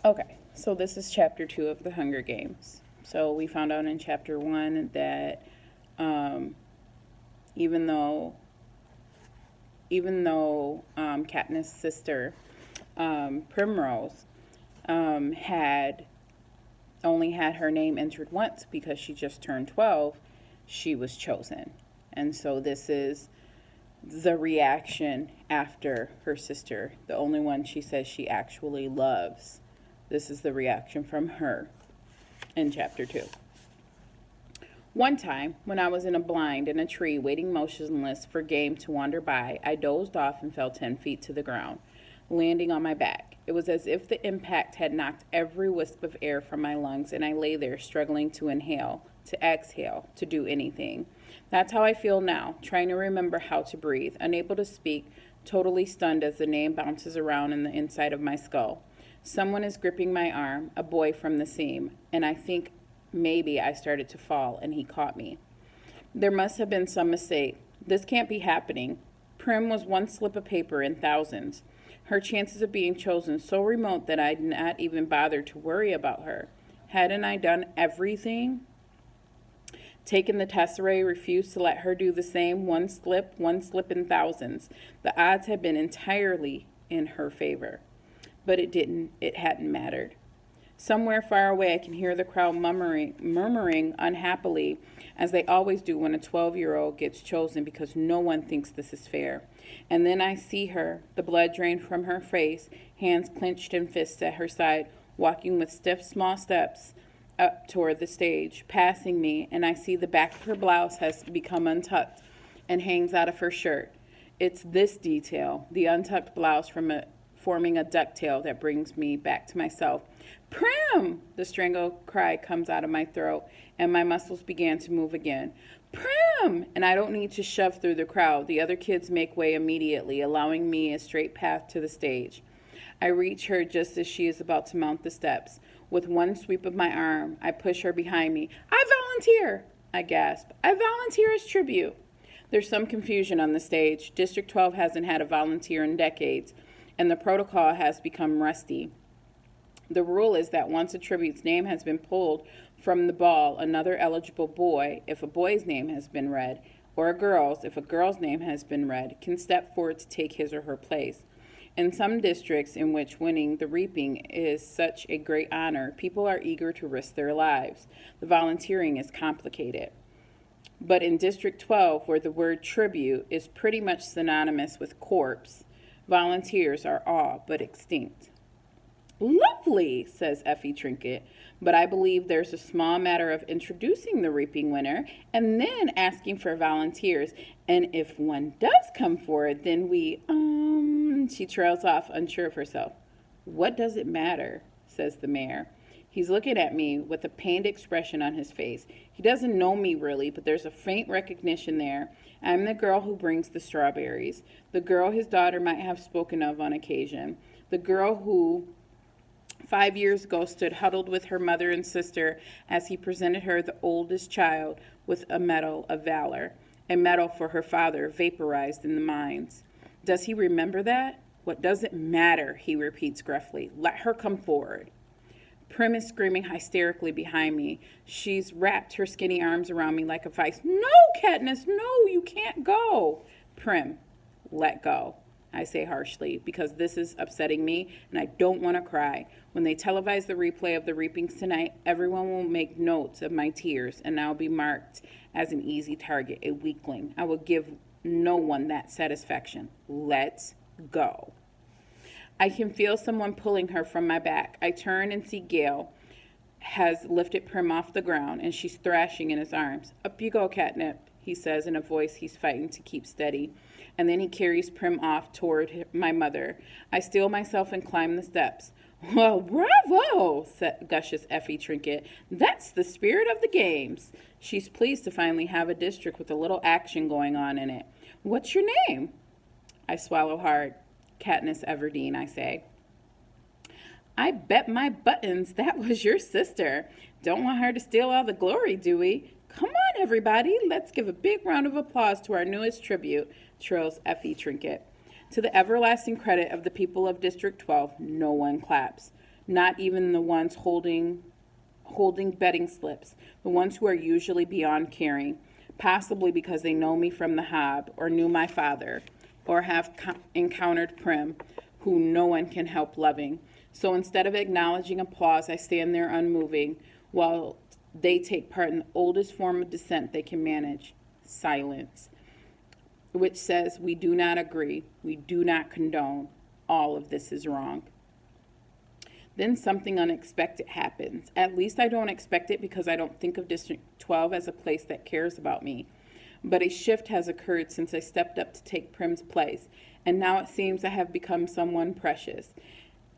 Okay, so this is chapter 2 of the Hunger Games. So we found out in chapter 1 that um, even though Katniss' sister Primrose had only had her name entered once because she just turned 12, she was chosen. And so this is the reaction after her sister, the only one she says she actually loves. This is the reaction from her in chapter 2. One time, when I was in a blind in a tree waiting motionless for game to wander by, I dozed off and fell 10 feet to the ground, landing on my back. It was as if the impact had knocked every wisp of air from my lungs, and I lay there struggling to inhale, to exhale, to do anything. That's how I feel now, trying to remember how to breathe, unable to speak, totally stunned as the name bounces around in the inside of my skull. Someone is gripping my arm, a boy from the seam, and I think maybe I started to fall and he caught me. There must have been some mistake. This can't be happening. Prim was one slip of paper in thousands. Her chances of being chosen so remote that I'd not even bothered to worry about her. Hadn't I done everything? Taken the tesserae, refused to let her do the same, one slip in thousands. The odds had been entirely in her favor. But it hadn't mattered. Somewhere far away, I can hear the crowd murmuring unhappily, as they always do when a 12-year-old gets chosen because no one thinks this is fair. And then I see her, the blood drained from her face, hands clenched and fists at her side, walking with stiff, small steps up toward the stage, passing me, and I see the back of her blouse has become untucked and hangs out of her shirt. It's this detail, the untucked blouse forming a ducktail, that brings me back to myself. Prim! The strangled cry comes out of my throat, and my muscles began to move again. Prim! And I don't need to shove through the crowd. The other kids make way immediately, allowing me a straight path to the stage. I reach her just as she is about to mount the steps. With one sweep of my arm, I push her behind me. I volunteer! I gasp. I volunteer as tribute. There's some confusion on the stage. District 12 hasn't had a volunteer in decades, and the protocol has become rusty. The rule is that once a tribute's name has been pulled from the ball, another eligible boy, if a boy's name has been read, or a girl's, if a girl's name has been read, can step forward to take his or her place. In some districts in which winning the reaping is such a great honor, people are eager to risk their lives. The volunteering is complicated. But in District 12, where the word tribute is pretty much synonymous with corpse, volunteers are all but extinct. Lovely, says Effie Trinket, but I believe there's a small matter of introducing the reaping winner and then asking for volunteers. And if one does come forward, then she trails off, unsure of herself. What does it matter, says the mayor. He's looking at me with a pained expression on his face. He doesn't know me really, but there's a faint recognition there. I'm the girl who brings the strawberries, the girl his daughter might have spoken of on occasion, the girl who 5 years ago stood huddled with her mother and sister as he presented her, the oldest child, with a medal of valor, a medal for her father vaporized in the mines. Does he remember that? What does it matter, he repeats gruffly. Let her come forward. Prim is screaming hysterically behind me. She's wrapped her skinny arms around me like a vice. No, Katniss, no, you can't go. Prim, let go, I say harshly, because this is upsetting me and I don't want to cry. When they televise the replay of the reapings tonight, everyone will make notes of my tears and I'll be marked as an easy target, a weakling. I will give no one that satisfaction. Let's go. I can feel someone pulling her from my back. I turn and see Gale has lifted Prim off the ground and she's thrashing in his arms. Up you go, Catnip, he says in a voice he's fighting to keep steady. And then he carries Prim off toward my mother. I steel myself and climb the steps. Well, bravo, gushes Effie Trinket. That's the spirit of the games. She's pleased to finally have a district with a little action going on in it. What's your name? I swallow hard. Katniss Everdeen, I say. I bet my buttons that was your sister. Don't want her to steal all the glory, do we? Come on, everybody. Let's give a big round of applause to our newest tribute, trills Effie Trinket. To the everlasting credit of the people of District 12, no one claps. not even the ones holding betting slips, the ones who are usually beyond caring, possibly because they know me from the Hob, or knew my father, or have encountered Prim, who no one can help loving. So instead of acknowledging applause, I stand there unmoving, while they take part in the oldest form of dissent they can manage, silence, which says, we do not agree, we do not condone, all of this is wrong. Then something unexpected happens. At least I don't expect it, because I don't think of District 12 as a place that cares about me. But a shift has occurred since I stepped up to take Prim's place, and now it seems I have become someone precious.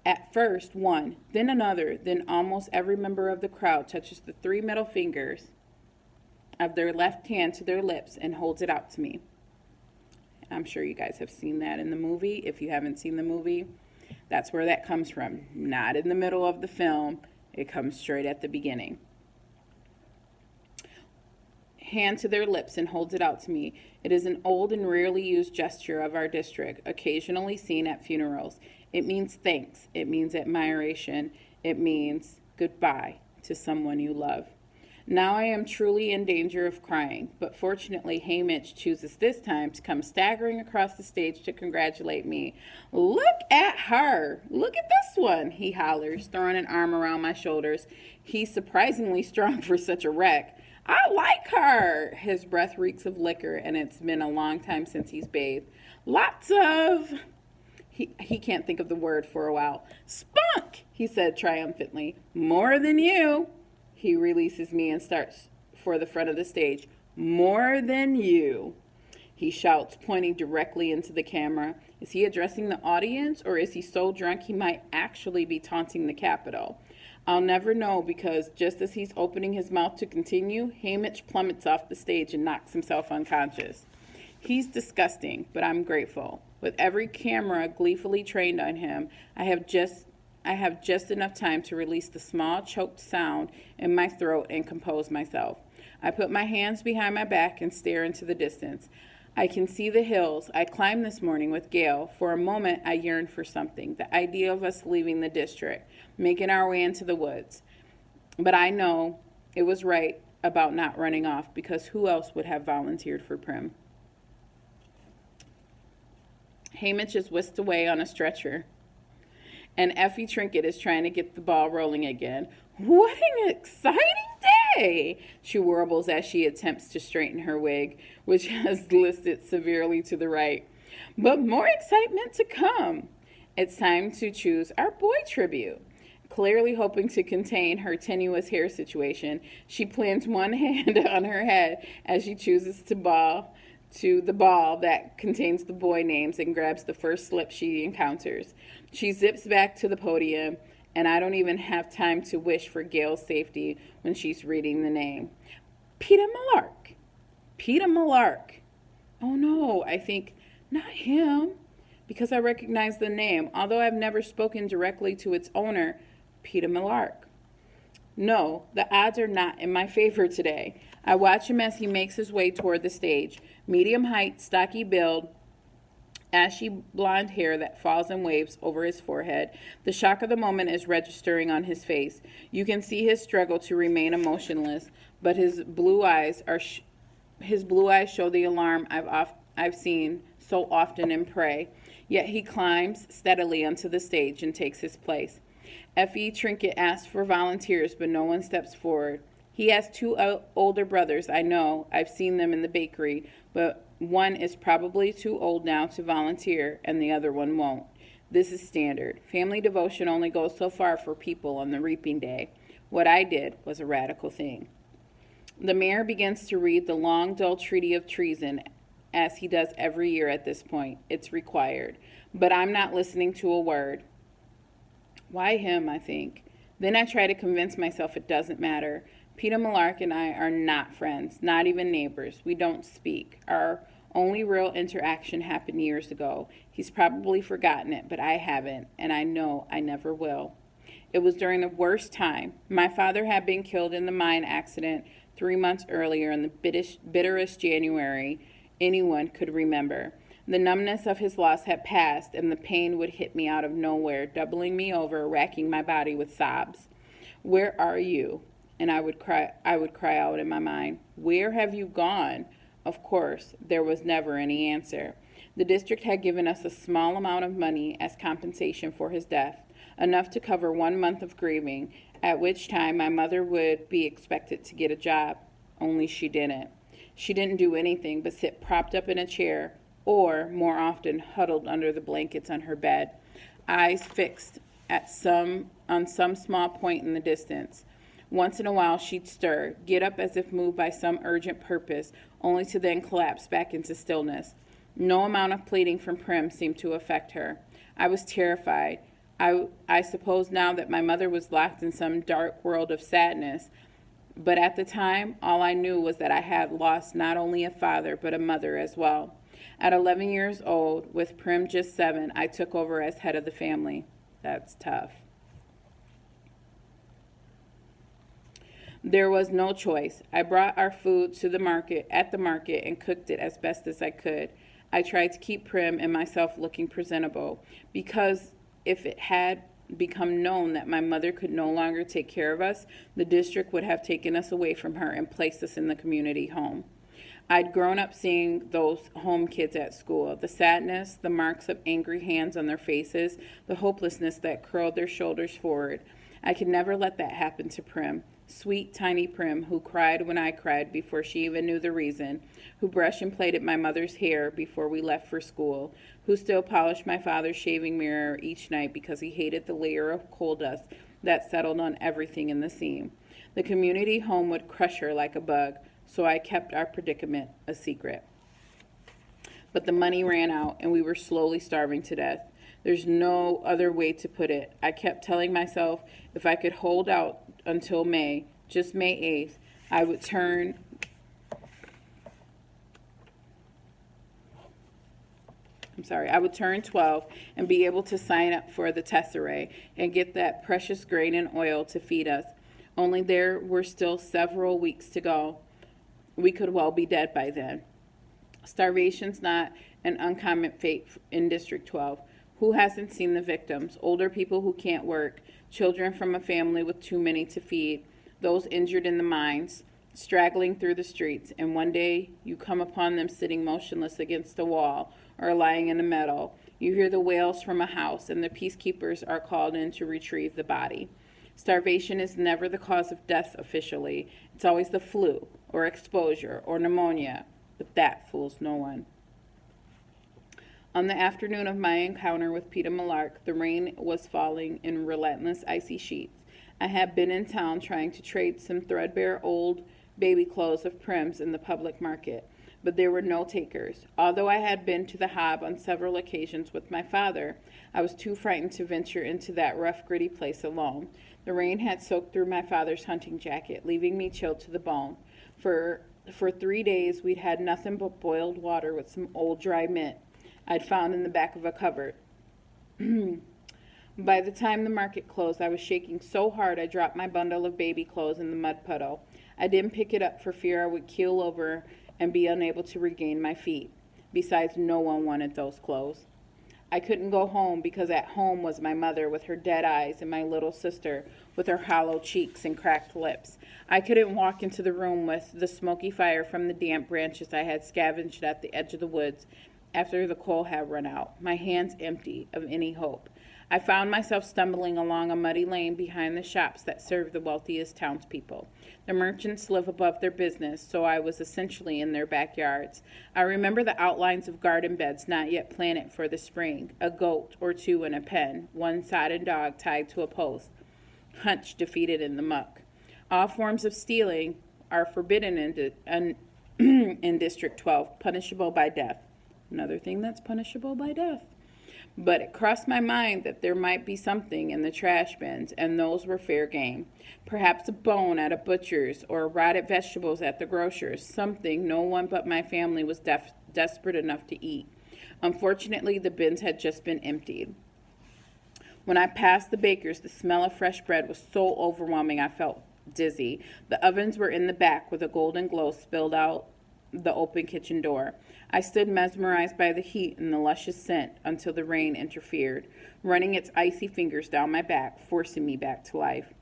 At first, one, then another, then almost every member of the crowd touches the 3 middle fingers of their left hand to their lips and holds it out to me. I'm sure you guys have seen that in the movie. If you haven't seen the movie, that's where that comes from. Not in the middle of the film. It comes straight at the beginning. Hand to their lips and holds it out to me. It is an old and rarely used gesture of our district, occasionally seen at funerals. It means thanks. It means admiration. It means goodbye to someone you love. Now I am truly in danger of crying, but fortunately Haymitch chooses this time to come staggering across the stage to congratulate me. Look at her! Look at this one, he hollers, throwing an arm around my shoulders. He's surprisingly strong for such a wreck. I like her! His breath reeks of liquor, and it's been a long time since he's bathed. Lots of... He can't think of the word for a while. Spunk, he said triumphantly. More than you. He releases me and starts for the front of the stage. More than you, he shouts, pointing directly into the camera. Is he addressing the audience, or is he so drunk he might actually be taunting the Capitol? I'll never know, because just as he's opening his mouth to continue, Haymitch plummets off the stage and knocks himself unconscious. He's disgusting, but I'm grateful. With every camera gleefully trained on him, I have just enough time to release the small choked sound in my throat and compose myself. I put my hands behind my back and stare into the distance. I can see the hills. I climbed this morning with Gail. For a moment, I yearned for something, the idea of us leaving the district, making our way into the woods. But I know it was right about not running off, because who else would have volunteered for Prim? Haymitch is whisked away on a stretcher, and Effie Trinket is trying to get the ball rolling again. What an exciting day, she warbles as she attempts to straighten her wig, which has listed severely to the right. But more excitement to come. It's time to choose our boy tribute. Clearly hoping to contain her tenuous hair situation, she plants one hand on her head as she chooses the ball that contains the boy names and grabs the first slip she encounters. She zips back to the podium, and I don't even have time to wish for Gail's safety when she's reading the name. Peter Millark. Peter Millark. Oh no, I think, not him, because I recognize the name, although I've never spoken directly to its owner, Peter Millark. No, the odds are not in my favor today. I watch him as he makes his way toward the stage. Medium height, stocky build, ashy blonde hair that falls in waves over his forehead. The shock of the moment is registering on his face. You can see his struggle to remain emotionless, but his blue eyes show the alarm I've seen so often in Prey. Yet he climbs steadily onto the stage and takes his place. Effie Trinket asks for volunteers, but no one steps forward. He has 2 older brothers, I know. I've seen them in the bakery, but one is probably too old now to volunteer, and the other one won't. This is standard. Family devotion only goes so far for people on the reaping day. What I did was a radical thing. The mayor begins to read the long, dull treaty of treason, as he does every year at this point. It's required. But I'm not listening to a word. Why him, I think. Then I try to convince myself it doesn't matter. Peter Millark and I are not friends, not even neighbors. We don't speak. Our only real interaction happened years ago. He's probably forgotten it, but I haven't, and I know I never will. It was during the worst time. My father had been killed in the mine accident 3 months earlier in the bitterest January anyone could remember. The numbness of his loss had passed, and the pain would hit me out of nowhere, doubling me over, racking my body with sobs. "Where are you?" And I would cry out in my mind, "Where have you gone?" Of course, there was never any answer. The district had given us a small amount of money as compensation for his death, enough to cover 1 month of grieving, at which time my mother would be expected to get a job. Only she didn't. She didn't do anything but sit propped up in a chair, or, more often, huddled under the blankets on her bed, eyes fixed on some small point in the distance. Once in a while she'd stir, get up as if moved by some urgent purpose, only to then collapse back into stillness. No amount of pleading from Prim seemed to affect her. I was terrified. I suppose now that my mother was locked in some dark world of sadness, but at the time, all I knew was that I had lost not only a father, but a mother as well. At 11 years old, with Prim just 7, I took over as head of the family. That's tough. There was no choice. I brought our food to the market, and cooked it as best as I could. I tried to keep Prim and myself looking presentable, because if it had become known that my mother could no longer take care of us, the district would have taken us away from her and placed us in the community home. I'd grown up seeing those home kids at school, the sadness, the marks of angry hands on their faces, the hopelessness that curled their shoulders forward. I could never let that happen to Prim. Sweet, tiny Prim, who cried when I cried before she even knew the reason, who brushed and plaited my mother's hair before we left for school, who still polished my father's shaving mirror each night because he hated the layer of coal dust that settled on everything in the seam. The community home would crush her like a bug, so I kept our predicament a secret. But the money ran out, and we were slowly starving to death. There's no other way to put it. I kept telling myself if I could hold out until May, just May 8th, I would turn 12 and be able to sign up for the Tesserae and get that precious grain and oil to feed us. Only there were still several weeks to go. We could well be dead by then. Starvation's not an uncommon fate in District 12. Who hasn't seen the victims? Older people who can't work, children from a family with too many to feed, those injured in the mines, straggling through the streets, and one day you come upon them sitting motionless against a wall or lying in a meadow. You hear the wails from a house, and the peacekeepers are called in to retrieve the body. Starvation is never the cause of death officially. It's always the flu or exposure or pneumonia, but that fools no one. On the afternoon of my encounter with Peter Malark, the rain was falling in relentless icy sheets. I had been in town trying to trade some threadbare old baby clothes of Prim's in the public market, but there were no takers. Although I had been to the Hob on several occasions with my father, I was too frightened to venture into that rough, gritty place alone. The rain had soaked through my father's hunting jacket, leaving me chilled to the bone. For 3 days, we'd had nothing but boiled water with some old dry mint I'd found in the back of a cupboard. By the time the market closed, I was shaking so hard I dropped my bundle of baby clothes in the mud puddle. I didn't pick it up for fear I would keel over and be unable to regain my feet. Besides, no one wanted those clothes. I couldn't go home because at home was my mother with her dead eyes and my little sister with her hollow cheeks and cracked lips. I couldn't walk into the room with the smoky fire from the damp branches I had scavenged at the edge of the woods after the coal had run out, my hands empty of any hope. I found myself stumbling along a muddy lane behind the shops that served the wealthiest townspeople. The merchants live above their business, so I was essentially in their backyards. I remember the outlines of garden beds not yet planted for the spring, a goat or two in a pen, one sodden dog tied to a post, hunched defeated in the muck. All forms of stealing are forbidden in District 12, punishable by death. Another thing that's punishable by death. But it crossed my mind that there might be something in the trash bins, and those were fair game. Perhaps a bone at a butcher's or rotted vegetables at the grocer's, something no one but my family was desperate enough to eat. Unfortunately, the bins had just been emptied. When I passed the baker's, the smell of fresh bread was so overwhelming I felt dizzy. The ovens were in the back with a golden glow spilled out the open kitchen door. I stood mesmerized by the heat and the luscious scent until the rain interfered, running its icy fingers down my back, forcing me back to life.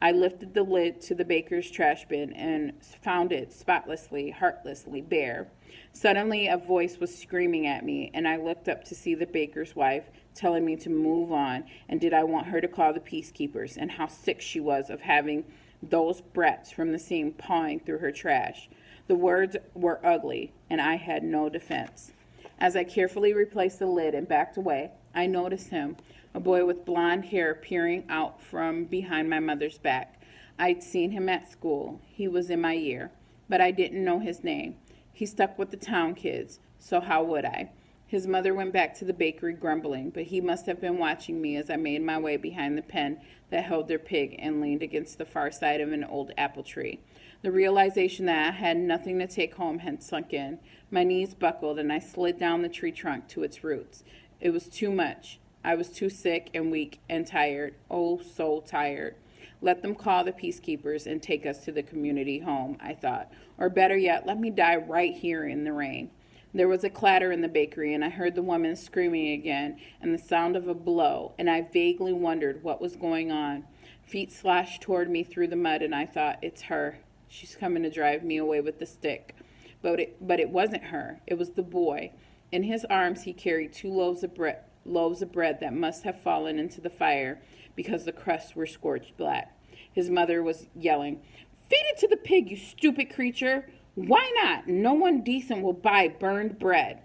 I lifted the lid to the baker's trash bin and found it spotlessly, heartlessly bare. Suddenly, a voice was screaming at me, and I looked up to see the baker's wife telling me to move on, and did I want her to call the peacekeepers, and how sick she was of having those brats from the scene pawing through her trash. The words were ugly, and I had no defense. As I carefully replaced the lid and backed away, I noticed him, a boy with blonde hair peering out from behind my mother's back. I'd seen him at school. He was in my year, but I didn't know his name. He stuck with the town kids, so how would I? His mother went back to the bakery grumbling, but he must have been watching me as I made my way behind the pen that held their pig and leaned against the far side of an old apple tree. The realization that I had nothing to take home had sunk in. My knees buckled, and I slid down the tree trunk to its roots. It was too much. I was too sick and weak and tired. Oh, so tired. Let them call the peacekeepers and take us to the community home, I thought. Or better yet, let me die right here in the rain. There was a clatter in the bakery, and I heard the woman screaming again, and the sound of a blow, and I vaguely wondered what was going on. Feet slashed toward me through the mud, and I thought, it's her. She's coming to drive me away with the stick. But it wasn't her. It was the boy. In his arms he carried 2 loaves of bread that must have fallen into the fire because the crusts were scorched black. His mother was yelling, "Feed it to the pig, you stupid creature! Why not? No one decent will buy burned bread."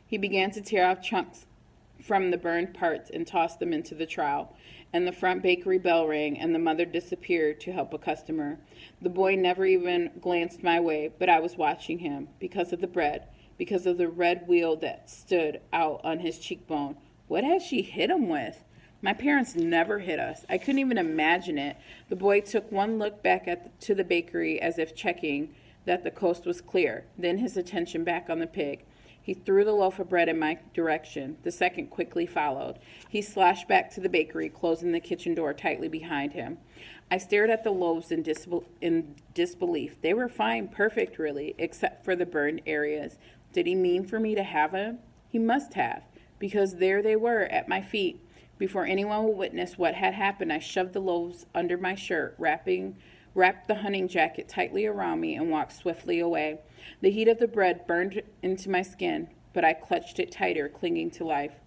He began to tear off chunks from the burned parts and toss them into the trough, and the front bakery bell rang, and the mother disappeared to help a customer. The boy never even glanced my way, but I was watching him, because of the bread, because of the red wheal that stood out on his cheekbone. What had she hit him with? My parents never hit us. I couldn't even imagine it. The boy took one look back to the bakery as if checking that the coast was clear, then his attention back on the pig. He threw the loaf of bread in my direction. The second quickly followed. He slashed back to the bakery, closing the kitchen door tightly behind him. I stared at the loaves in disbelief. They were fine, perfect really, except for the burned areas. Did he mean for me to have them? He must have, because there they were at my feet. Before anyone would witness what had happened, I shoved the loaves under my shirt, wrapped the hunting jacket tightly around me, and walked swiftly away. The heat of the bread burned into my skin, but I clutched it tighter, clinging to life.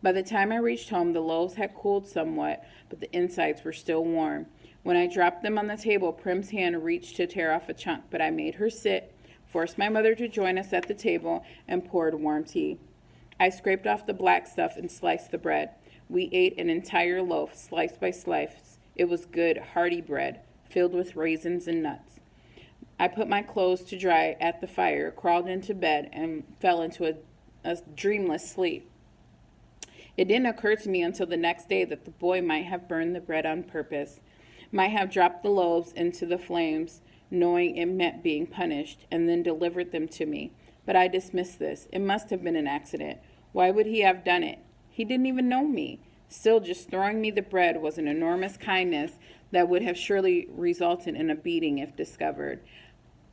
By the time I reached home, the loaves had cooled somewhat, but the insides were still warm. When I dropped them on the table, Prim's hand reached to tear off a chunk, but I made her sit, forced my mother to join us at the table, and poured warm tea. I scraped off the black stuff and sliced the bread. We ate an entire loaf, slice by slice. It was good, hearty bread, filled with raisins and nuts. I put my clothes to dry at the fire, crawled into bed, and fell into a dreamless sleep. It didn't occur to me until the next day that the boy might have burned the bread on purpose, might have dropped the loaves into the flames, knowing it meant being punished, and then delivered them to me. But I dismissed this. It must have been an accident. Why would he have done it? He didn't even know me. Still, just throwing me the bread was an enormous kindness that would have surely resulted in a beating if discovered.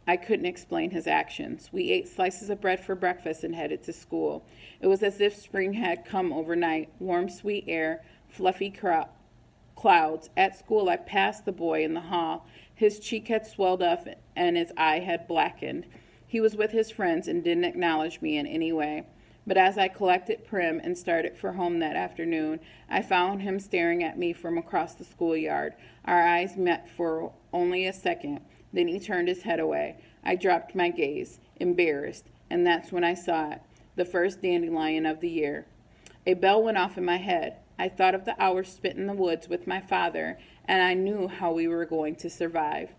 I couldn't explain his actions. We ate slices of bread for breakfast and headed to school. It was as if spring had come overnight. Warm, sweet air, fluffy clouds. At school, I passed the boy in the hall. His cheek had swelled up and his eye had blackened. He was with his friends and didn't acknowledge me in any way. But as I collected Prim and started for home that afternoon, I found him staring at me from across the schoolyard. Our eyes met for only a second. Then he turned his head away. I dropped my gaze, embarrassed, and that's when I saw it, the first dandelion of the year. A bell went off in my head. I thought of the hours spent in the woods with my father, and I knew how we were going to survive.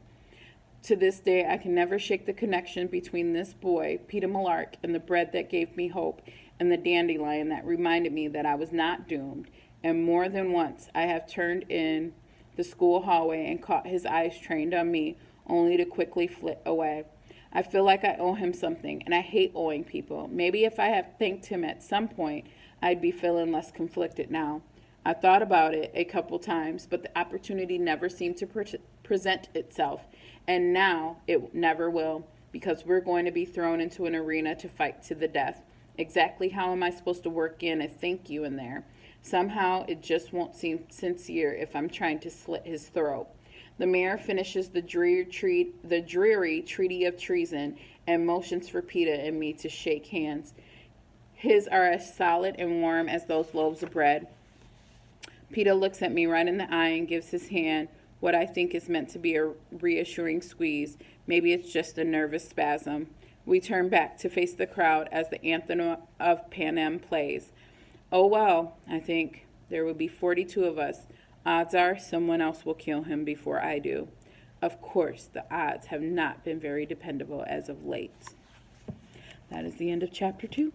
To this day, I can never shake the connection between this boy, Peter Malark, and the bread that gave me hope, and the dandelion that reminded me that I was not doomed. And more than once, I have turned in the school hallway and caught his eyes trained on me, only to quickly flit away. I feel like I owe him something, and I hate owing people. Maybe if I had thanked him at some point, I'd be feeling less conflicted now. I thought about it a couple times, but the opportunity never seemed to present itself, and now it never will. because we're going to be thrown into an arena to fight to the death. Exactly how am I supposed to work in a thank you in there? Somehow it just won't seem sincere if I'm trying to slit his throat. The mayor finishes the dreary treaty of treason and motions for Peeta and me to shake hands. His are as solid and warm as those loaves of bread. Peeta looks at me right in the eye and gives his hand what I think is meant to be a reassuring squeeze. Maybe it's just a nervous spasm. We turn back to face the crowd as the anthem of Panem plays. Oh well, I think. There will be 42 of us. Odds are someone else will kill him before I do. Of course, the odds have not been very dependable as of late. That is the end of chapter 2.